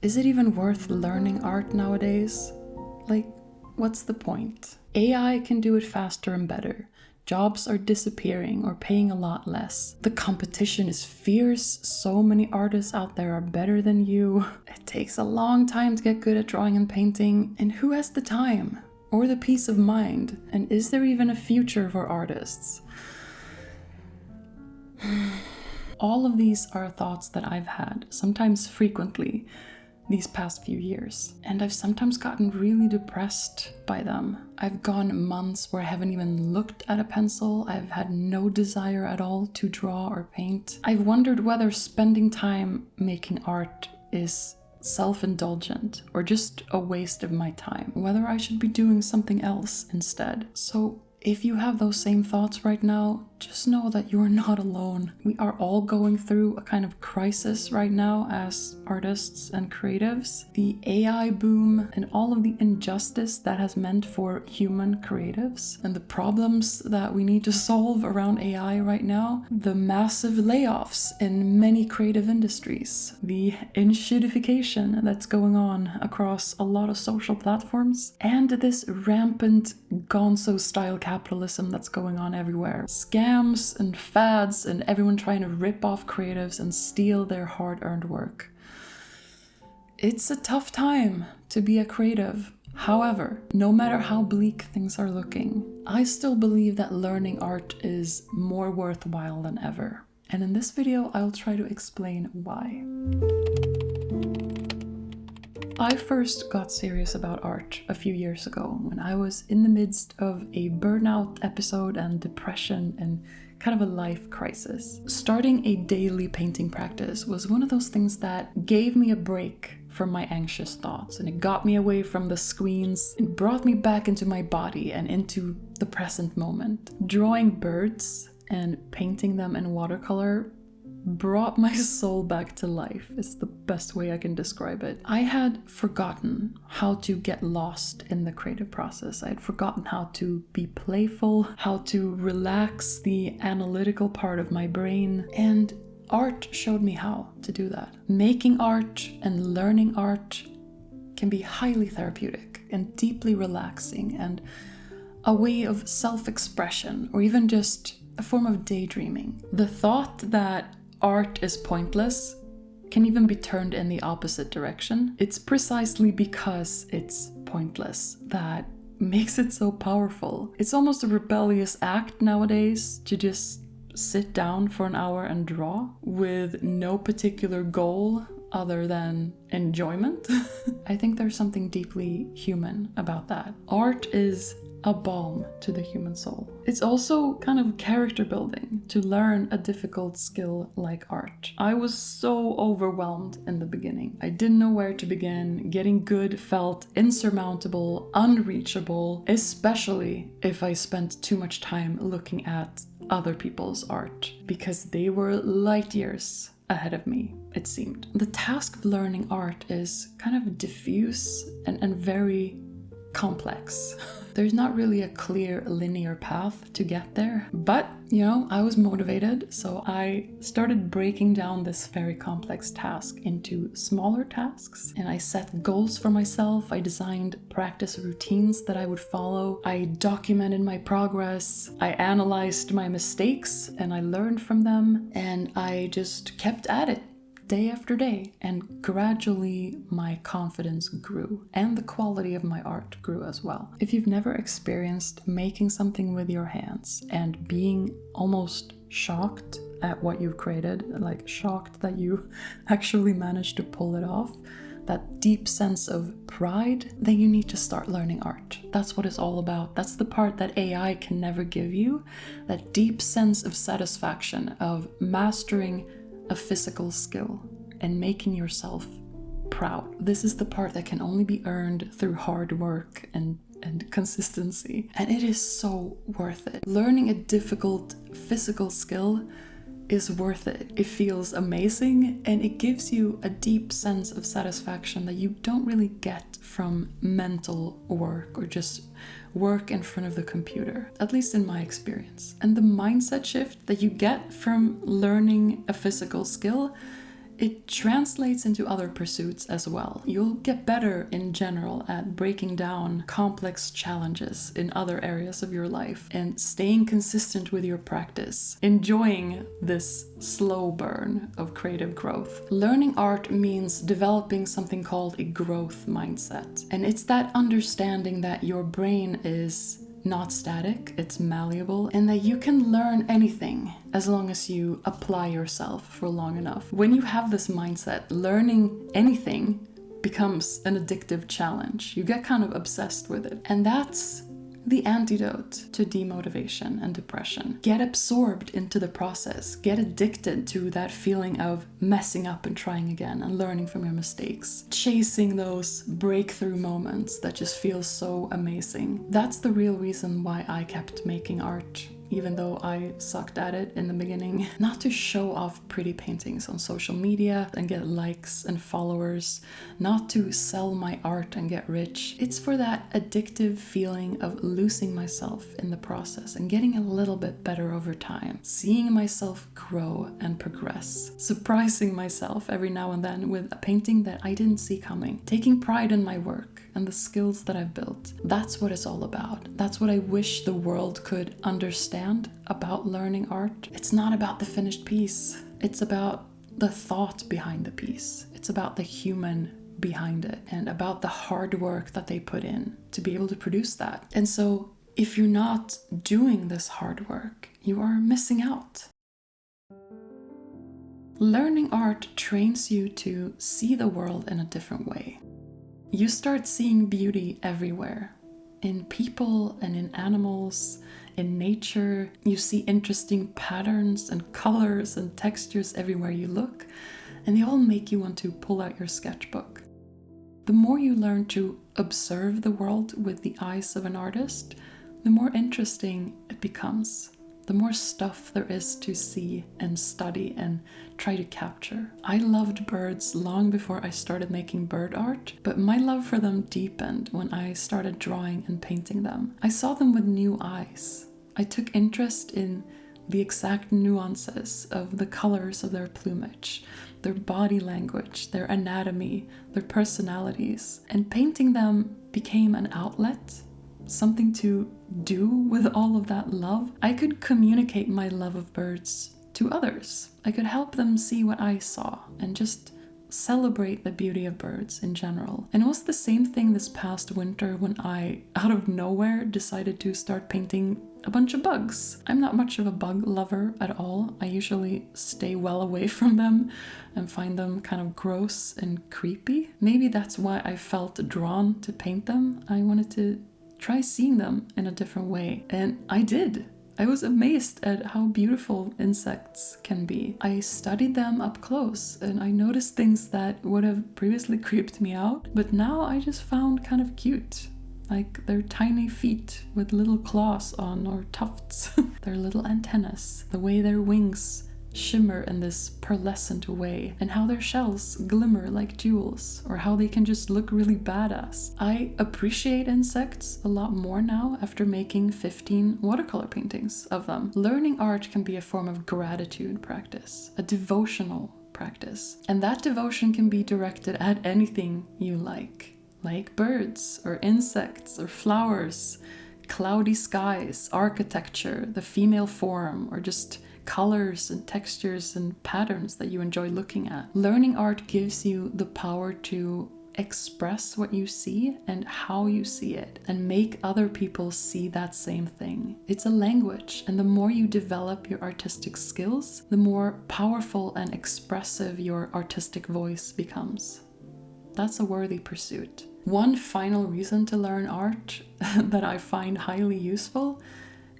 Is it even worth learning art nowadays? Like, what's the point? AI can do it faster and better. Jobs are disappearing or paying a lot less. The competition is fierce. So many artists out there are better than you. It takes a long time to get good at drawing and painting. And who has the time? Or the peace of mind? And is there even a future for artists? All of these are thoughts that I've had, sometimes frequently, these past few years. And I've sometimes gotten really depressed by them. I've gone months where I haven't even looked at a pencil. I've had no desire at all to draw or paint. I've wondered whether spending time making art is self-indulgent or just a waste of my time, whether I should be doing something else instead. So if you have those same thoughts right now, just know that you are not alone. We are all going through a kind of crisis right now as artists and creatives. The AI boom and all of the injustice that has meant for human creatives and the problems that we need to solve around AI right now. The massive layoffs in many creative industries. The inshitification that's going on across a lot of social platforms. And this rampant gonzo-style capitalism that's going on everywhere. Scams and fads and everyone trying to rip off creatives and steal their hard-earned work. It's a tough time to be a creative. However, no matter how bleak things are looking, I still believe that learning art is more worthwhile than ever. And in this video, I'll try to explain why. I first got serious about art a few years ago when I was in the midst of a burnout episode and depression and kind of a life crisis. Starting a daily painting practice was one of those things that gave me a break from my anxious thoughts, and it got me away from the screens and brought me back into my body and into the present moment. Drawing birds and painting them in watercolor brought my soul back to life. It's the best way I can describe it. I had forgotten how to get lost in the creative process. I had forgotten how to be playful, how to relax the analytical part of my brain, and art showed me how to do that. Making art and learning art can be highly therapeutic and deeply relaxing and a way of self-expression or even just a form of daydreaming. The thought that art is pointless can even be turned in the opposite direction. It's precisely because it's pointless that makes it so powerful. It's almost a rebellious act nowadays to just sit down for an hour and draw with no particular goal other than enjoyment. I think there's something deeply human about that. Art is a balm to the human soul. It's also kind of character building to learn a difficult skill like art. I was so overwhelmed in the beginning. I didn't know where to begin. Getting good felt insurmountable, unreachable, especially if I spent too much time looking at other people's art, because they were light years ahead of me, it seemed. The task of learning art is kind of diffuse and very complex. There's not really a clear linear path to get there, but I was motivated, so I started breaking down this very complex task into smaller tasks, and I set goals for myself. I designed practice routines that I would follow. I documented my progress. I analyzed my mistakes and I learned from them, and I just kept at it day after day, and gradually my confidence grew and the quality of my art grew as well. If you've never experienced making something with your hands and being almost shocked at what you've created, like shocked that you actually managed to pull it off, that deep sense of pride, then you need to start learning art. That's what it's all about. That's the part that AI can never give you, that deep sense of satisfaction of mastering a physical skill and making yourself proud. This is the part that can only be earned through hard work and consistency. And it is so worth it. Learning a difficult physical skill is worth it. It feels amazing and it gives you a deep sense of satisfaction that you don't really get from mental work or just work in front of the computer, at least in my experience. And the mindset shift that you get from learning a physical skill it translates into other pursuits as well. You'll get better in general at breaking down complex challenges in other areas of your life and staying consistent with your practice, enjoying this slow burn of creative growth. Learning art means developing something called a growth mindset. And it's that understanding that your brain is not static, it's malleable, and that you can learn anything as long as you apply yourself for long enough. When you have this mindset, learning anything becomes an addictive challenge. You get kind of obsessed with it. And that's the antidote to demotivation and depression. Get absorbed into the process. Get addicted to that feeling of messing up and trying again and learning from your mistakes. Chasing those breakthrough moments that just feel so amazing. That's the real reason why I kept making art, even though I sucked at it in the beginning. Not to show off pretty paintings on social media and get likes and followers, not to sell my art and get rich. It's for that addictive feeling of losing myself in the process and getting a little bit better over time, seeing myself grow and progress, surprising myself every now and then with a painting that I didn't see coming, taking pride in my work and the skills that I've built. That's what it's all about. That's what I wish the world could understand about learning art. It's not about the finished piece. It's about the thought behind the piece. It's about the human behind it and about the hard work that they put in to be able to produce that. And so if you're not doing this hard work, you are missing out. Learning art trains you to see the world in a different way. You start seeing beauty everywhere, in people and in animals, in nature. You see interesting patterns and colors and textures everywhere you look, and they all make you want to pull out your sketchbook. The more you learn to observe the world with the eyes of an artist, the more interesting it becomes. The more stuff there is to see and study and try to capture. I loved birds long before I started making bird art, but my love for them deepened when I started drawing and painting them. I saw them with new eyes. I took interest in the exact nuances of the colors of their plumage, their body language, their anatomy, their personalities, and painting them became an outlet, something to do with all of that love. I could communicate my love of birds to others. I could help them see what I saw and just celebrate the beauty of birds in general. And it was the same thing this past winter when I, out of nowhere, decided to start painting a bunch of bugs. I'm not much of a bug lover at all. I usually stay well away from them and find them kind of gross and creepy. Maybe that's why I felt drawn to paint them. I wanted to try seeing them in a different way. And I did. I was amazed at how beautiful insects can be. I studied them up close and I noticed things that would have previously creeped me out, but now I just found kind of cute. Like their tiny feet with little claws on or tufts, their little antennas, the way their wings shimmer in this pearlescent way, and how their shells glimmer like jewels, or how they can just look really badass. I appreciate insects a lot more now after making 15 watercolor paintings of them. Learning art can be a form of gratitude practice, a devotional practice, and that devotion can be directed at anything you like birds or insects or flowers, cloudy skies, architecture, the female form, or just colors and textures and patterns that you enjoy looking at. Learning art gives you the power to express what you see and how you see it and make other people see that same thing. It's a language, and the more you develop your artistic skills, the more powerful and expressive your artistic voice becomes. That's a worthy pursuit. One final reason to learn art that I find highly useful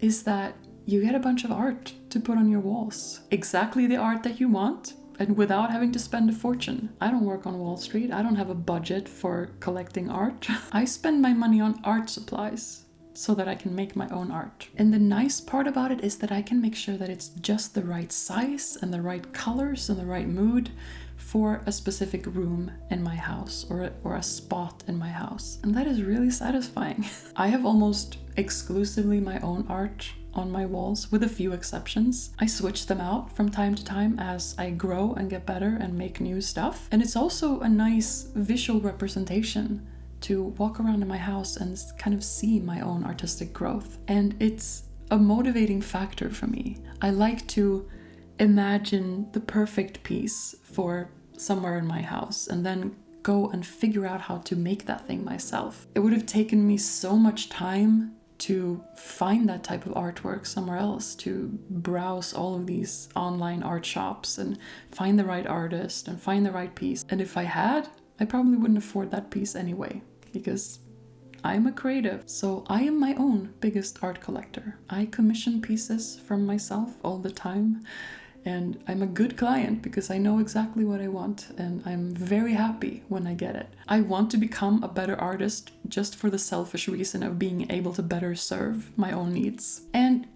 is that you get a bunch of art to put on your walls. Exactly the art that you want, and without having to spend a fortune. I don't work on Wall Street. I don't have a budget for collecting art. I spend my money on art supplies so that I can make my own art. And the nice part about it is that I can make sure that it's just the right size and the right colors and the right mood for a specific room in my house or a spot in my house. And that is really satisfying. I have almost exclusively my own art on my walls, with a few exceptions. I switch them out from time to time as I grow and get better and make new stuff. And it's also a nice visual representation to walk around in my house and kind of see my own artistic growth. And it's a motivating factor for me. I like to imagine the perfect piece for somewhere in my house and then go and figure out how to make that thing myself. It would have taken me so much time to find that type of artwork somewhere else, to browse all of these online art shops and find the right artist and find the right piece. And if I had, I probably wouldn't afford that piece anyway, because I'm a creative. So I am my own biggest art collector. I commission pieces from myself all the time. And I'm a good client because I know exactly what I want, and I'm very happy when I get it. I want to become a better artist just for the selfish reason of being able to better serve my own needs. And,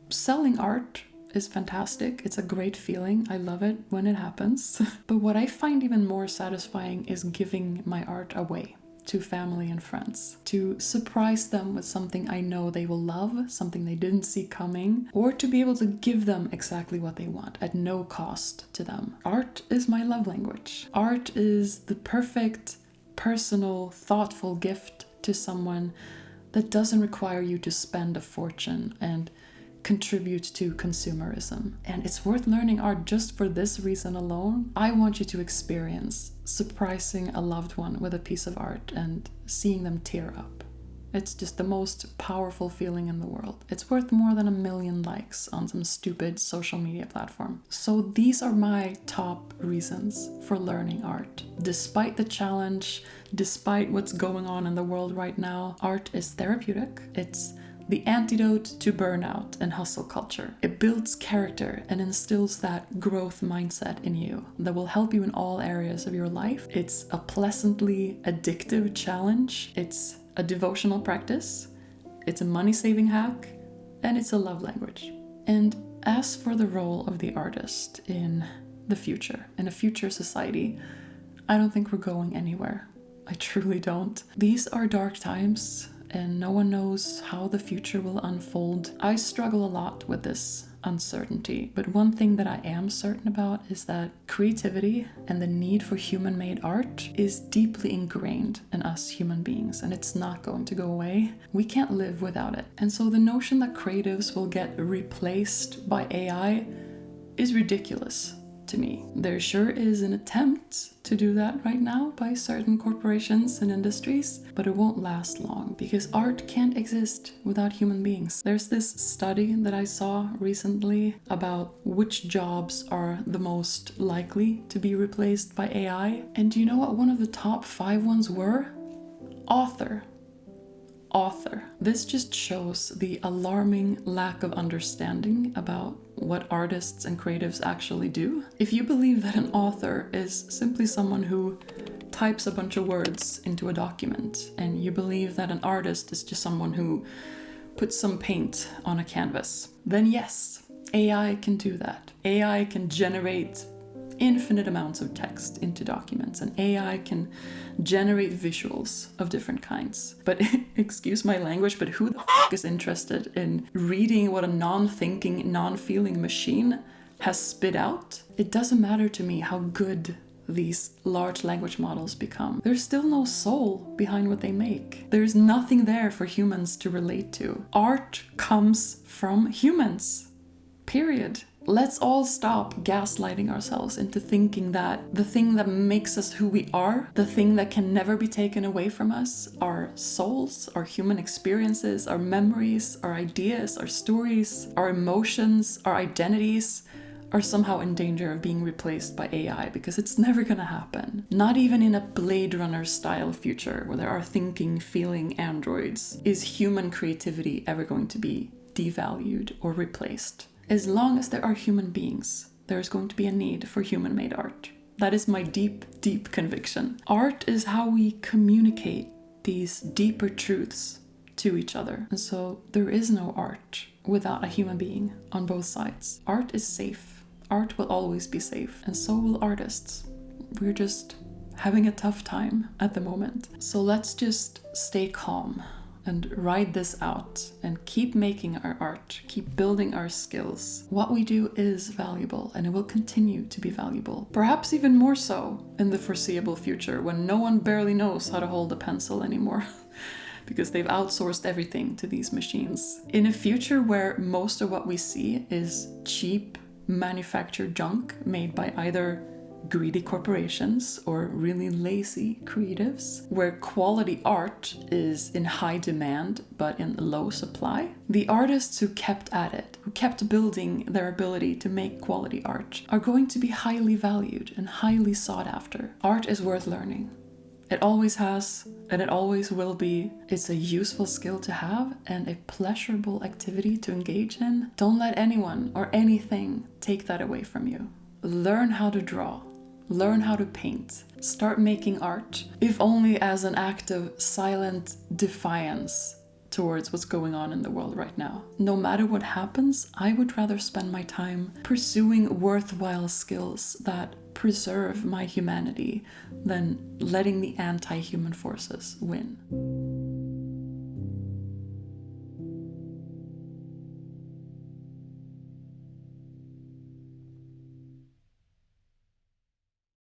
selling art is fantastic. It's a great feeling. I love it when it happens. But what I find even more satisfying is giving my art away to family and friends, to surprise them with something I know they will love, something they didn't see coming, or to be able to give them exactly what they want at no cost to them. Art is my love language. Art is the perfect, personal, thoughtful gift to someone that doesn't require you to spend a fortune and contribute to consumerism. And it's worth learning art just for this reason alone. I want you to experience surprising a loved one with a piece of art and seeing them tear up. It's just the most powerful feeling in the world. It's worth more than 1 million likes on some stupid social media platform. So these are my top reasons for learning art. Despite the challenge, despite what's going on in the world right now, art is therapeutic. It's the antidote to burnout and hustle culture. It builds character and instills that growth mindset in you that will help you in all areas of your life. It's a pleasantly addictive challenge. It's a devotional practice. It's a money-saving hack. And it's a love language. And as for the role of the artist in the future, in a future society, I don't think we're going anywhere. I truly don't. These are dark times, and no one knows how the future will unfold. I struggle a lot with this uncertainty, but one thing that I am certain about is that creativity and the need for human-made art is deeply ingrained in us human beings, and it's not going to go away. We can't live without it. And so the notion that creatives will get replaced by AI is ridiculous to me. There sure is an attempt to do that right now by certain corporations and industries, but it won't last long because art can't exist without human beings. There's this study that I saw recently about which jobs are the most likely to be replaced by AI. And do you know what one of the top 5 ones were? Author. This just shows the alarming lack of understanding about what artists and creatives actually do. If you believe that an author is simply someone who types a bunch of words into a document, and you believe that an artist is just someone who puts some paint on a canvas, then yes, AI can do that. AI can generate infinite amounts of text into documents, and AI can generate visuals of different kinds. But excuse my language, but who the f is interested in reading what a non-thinking, non-feeling machine has spit out? It doesn't matter to me how good these large language models become. There's still no soul behind what they make. There's nothing there for humans to relate to. Art comes from humans. Period. Let's all stop gaslighting ourselves into thinking that the thing that makes us who we are, the thing that can never be taken away from us, our souls, our human experiences, our memories, our ideas, our stories, our emotions, our identities, are somehow in danger of being replaced by AI, because it's never gonna happen. Not even in a Blade Runner style future where there are thinking, feeling androids is human creativity ever going to be devalued or replaced. As long as there are human beings, there is going to be a need for human-made art. That is my deep, deep conviction. Art is how we communicate these deeper truths to each other. And so there is no art without a human being on both sides. Art is safe. Art will always be safe, and so will artists. We're just having a tough time at the moment. So let's just stay calm and ride this out and keep making our art, keep building our skills, what we do is valuable and it will continue to be valuable. Perhaps even more so in the foreseeable future when no one barely knows how to hold a pencil anymore. Because they've outsourced everything to these machines. In a future where most of what we see is cheap manufactured junk made by either greedy corporations or really lazy creatives, where quality art is in high demand but in low supply, the artists who kept at it, who kept building their ability to make quality art, are going to be highly valued and highly sought after. Art is worth learning. It always has, and it always will be. It's a useful skill to have and a pleasurable activity to engage in. Don't let anyone or anything take that away from you. Learn how to draw. Learn how to paint. Start making art, if only as an act of silent defiance towards what's going on in the world right now. No matter what happens, I would rather spend my time pursuing worthwhile skills that preserve my humanity than letting the anti-human forces win.